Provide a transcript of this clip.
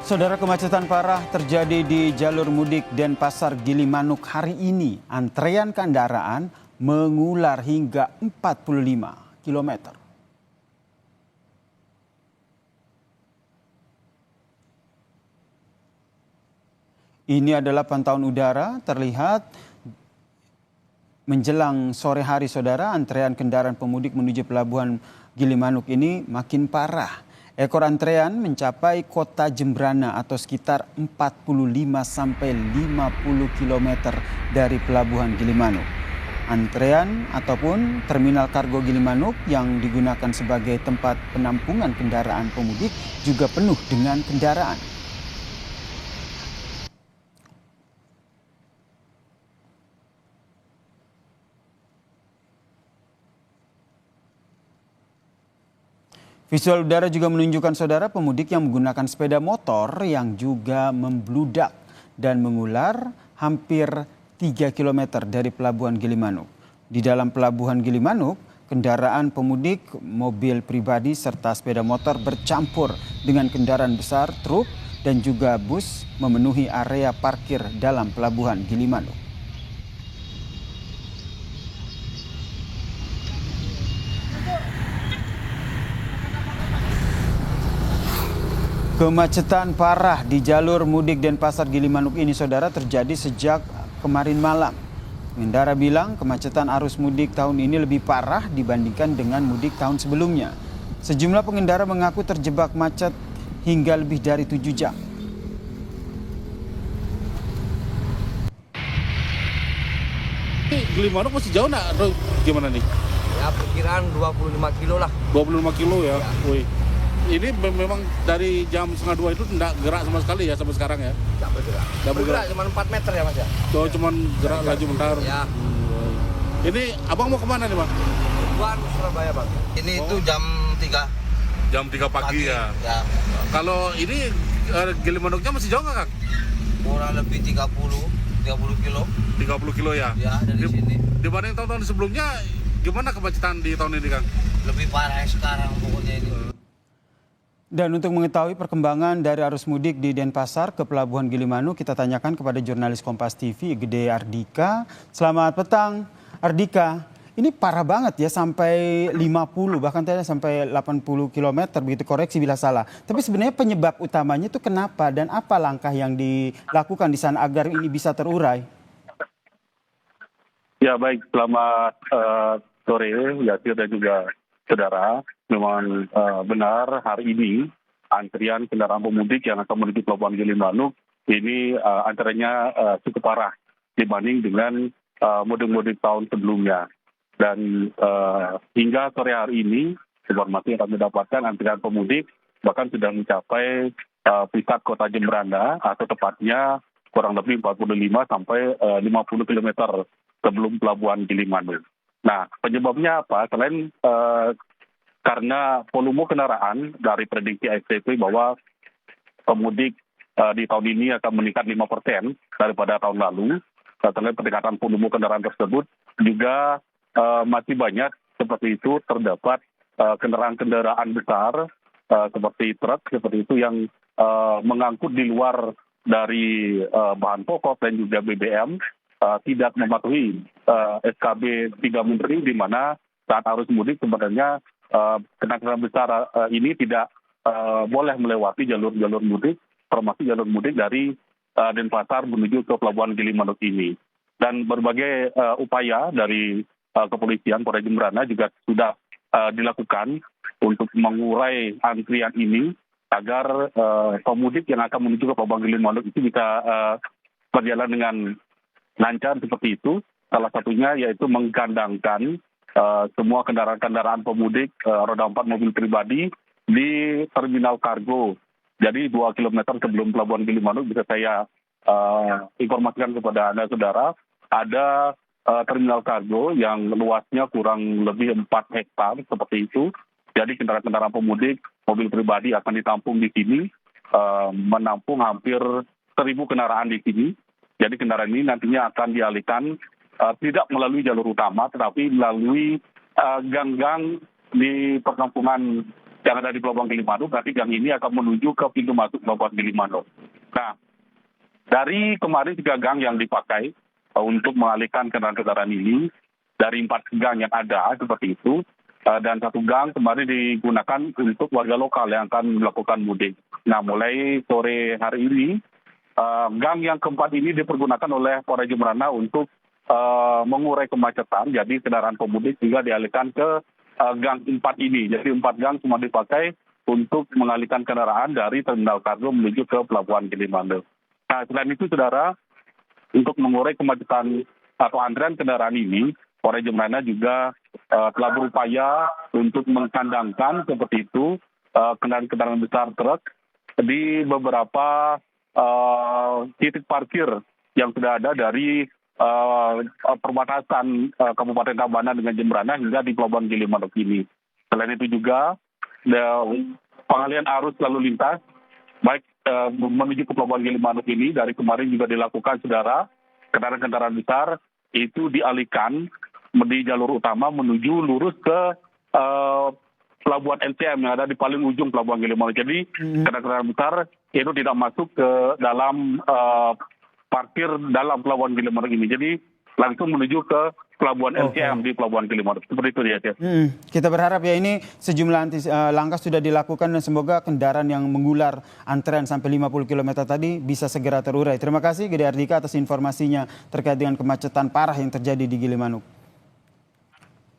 Saudara, kemacetan parah terjadi di jalur mudik Denpasar Gilimanuk hari ini. Antrean kendaraan mengular hingga 45 km. Ini adalah pantauan udara terlihat menjelang sore hari, saudara. Antrean kendaraan pemudik menuju pelabuhan Gilimanuk ini makin parah. Ekor antrean mencapai kota Jembrana atau sekitar 45 sampai 50 km dari pelabuhan Gilimanuk. Antrean ataupun terminal kargo Gilimanuk yang digunakan sebagai tempat penampungan kendaraan pemudik juga penuh dengan kendaraan. Visual udara juga menunjukkan, saudara, pemudik yang menggunakan sepeda motor yang juga membludak dan mengular hampir 3 km dari pelabuhan Gilimanuk. Di dalam pelabuhan Gilimanuk, kendaraan pemudik, mobil pribadi serta sepeda motor bercampur dengan kendaraan besar, truk dan juga bus memenuhi area parkir dalam pelabuhan Gilimanuk. Kemacetan parah di jalur mudik Denpasar Gilimanuk ini, saudara, terjadi sejak kemarin malam. Pengendara bilang kemacetan arus mudik tahun ini lebih parah dibandingkan dengan mudik tahun sebelumnya. Sejumlah pengendara mengaku terjebak macet hingga lebih dari 7 jam. Gilimanuk masih jauh nggak atau gimana nih? Ya perkiraan 25 kilo lah. 25 kilo ya? Ya. Wih. Ini memang dari jam 1:30 itu tidak gerak sama sekali ya sampai sekarang ya? Tidak bergerak. Tidak bergerak. Cuma 4 meter ya, Mas ya. So, cuman gerak laju bentar. Ya. Ini abang mau kemana nih, Bang? Tujuan Surabaya, Bang. Ini itu jam 3 Jam 3 pagi ya? Ya. Kalau ini Gilimanuknya masih jauh nggak, Kang? Kurang lebih 30 kilo. 30 kilo ya? Ya, dari sini. Dibanding tahun-tahun sebelumnya, gimana kemacetan di tahun ini, Kang? Lebih parah sekarang pokoknya ini. Dan untuk mengetahui perkembangan dari arus mudik di Denpasar ke Pelabuhan Gilimanuk, kita tanyakan kepada jurnalis Kompas TV, Gede Ardika. Selamat petang, Ardika. Ini parah banget ya, sampai 50, bahkan tadi sampai 80 km, begitu, koreksi bila salah. Tapi sebenarnya penyebab utamanya itu kenapa dan apa langkah yang dilakukan di sana agar ini bisa terurai? Ya, baik, selamat sore, Yasir dan juga saudara. Memang benar, hari ini antrian kendaraan pemudik yang akan menuju Pelabuhan Gilimanuk ini antriannya cukup parah dibanding dengan mudik-mudik tahun sebelumnya. Dan hingga sore hari ini, informasi yang kami dapatkan, antrian pemudik bahkan sudah mencapai pusat kota Jembrana, atau tepatnya kurang lebih 45 sampai 50 km sebelum Pelabuhan Gilimanuk. Nah, penyebabnya apa? Selain karena volume kendaraan, dari prediksi ASDP bahwa pemudik di tahun ini akan meningkat 5% daripada tahun lalu. Selain peningkatan volume kendaraan tersebut, juga masih banyak seperti itu terdapat kendaraan-kendaraan besar seperti truk, seperti itu yang mengangkut di luar dari bahan pokok dan juga BBM, tidak mematuhi SKB 3 Menteri, di mana saat arus mudik sebenarnya kendaraan besar ini tidak boleh melewati jalur-jalur mudik, termasuk jalur mudik dari Denpasar menuju ke Pelabuhan Gilimanuk ini. Dan berbagai upaya dari kepolisian Polres Jembrana juga sudah dilakukan untuk mengurai antrian ini agar pemudik yang akan menuju ke Pelabuhan Gilimanuk itu bisa berjalan dengan lancar seperti itu. Salah satunya yaitu menggandangkan semua kendaraan-kendaraan pemudik roda 4 mobil pribadi di terminal kargo. Jadi 2 km sebelum Pelabuhan Gilimanuk, bisa saya informasikan kepada Anda, saudara, ada terminal kargo yang luasnya kurang lebih 4 hektar seperti itu. Jadi kendaraan-kendaraan pemudik mobil pribadi akan ditampung di sini, menampung hampir 1.000 kendaraan di sini. Jadi kendaraan ini nantinya akan dialihkan tidak melalui jalur utama, tetapi melalui gang-gang di perkampungan yang ada di Pelabuhan Gilimanuk, nanti gang ini akan menuju ke pintu masuk Pelabuhan Gilimanuk. Nah, dari kemarin 3 gang yang dipakai untuk mengalihkan kendaraan-kendaraan ini, dari 4 gang yang ada seperti itu, dan 1 gang kemarin digunakan untuk warga lokal yang akan melakukan mudik. Nah, mulai sore hari ini, gang yang keempat ini dipergunakan oleh Polres Jembrana untuk mengurai kemacetan. Jadi kendaraan pemudik juga dialihkan ke gang 4 ini. Jadi 4 gang cuma dipakai untuk mengalihkan kendaraan dari terminal kargo menuju ke Pelabuhan Gilimanuk. Nah, selain itu, saudara, untuk mengurai kemacetan atau antrian kendaraan ini, Polres Jembrana juga telah berupaya untuk mengkandangkan seperti itu kendaraan-kendaraan besar truk di beberapa titik parkir yang sudah ada dari perbatasan Kabupaten Tabanan dengan Jembrana hingga di Pelabuhan Gilimanuk ini. Selain itu juga pengalihan arus lalu lintas baik menuju ke Pelabuhan Gilimanuk ini dari kemarin juga dilakukan, saudara. Kendaraan-kendaraan besar itu dialihkan di jalur utama menuju lurus ke Pelabuhan LCM yang ada di paling ujung Pelabuhan Gilimanuk. Jadi kendaraan besar itu tidak masuk ke dalam parkir dalam Pelabuhan Gilimanuk ini. Jadi langsung menuju ke Pelabuhan LCM di Pelabuhan Gilimanuk. Seperti itu ya. Kita berharap ya ini sejumlah langkah sudah dilakukan dan semoga kendaraan yang mengular antrean sampai 50 km tadi bisa segera terurai. Terima kasih Gede Ardika atas informasinya terkait dengan kemacetan parah yang terjadi di Gilimanuk.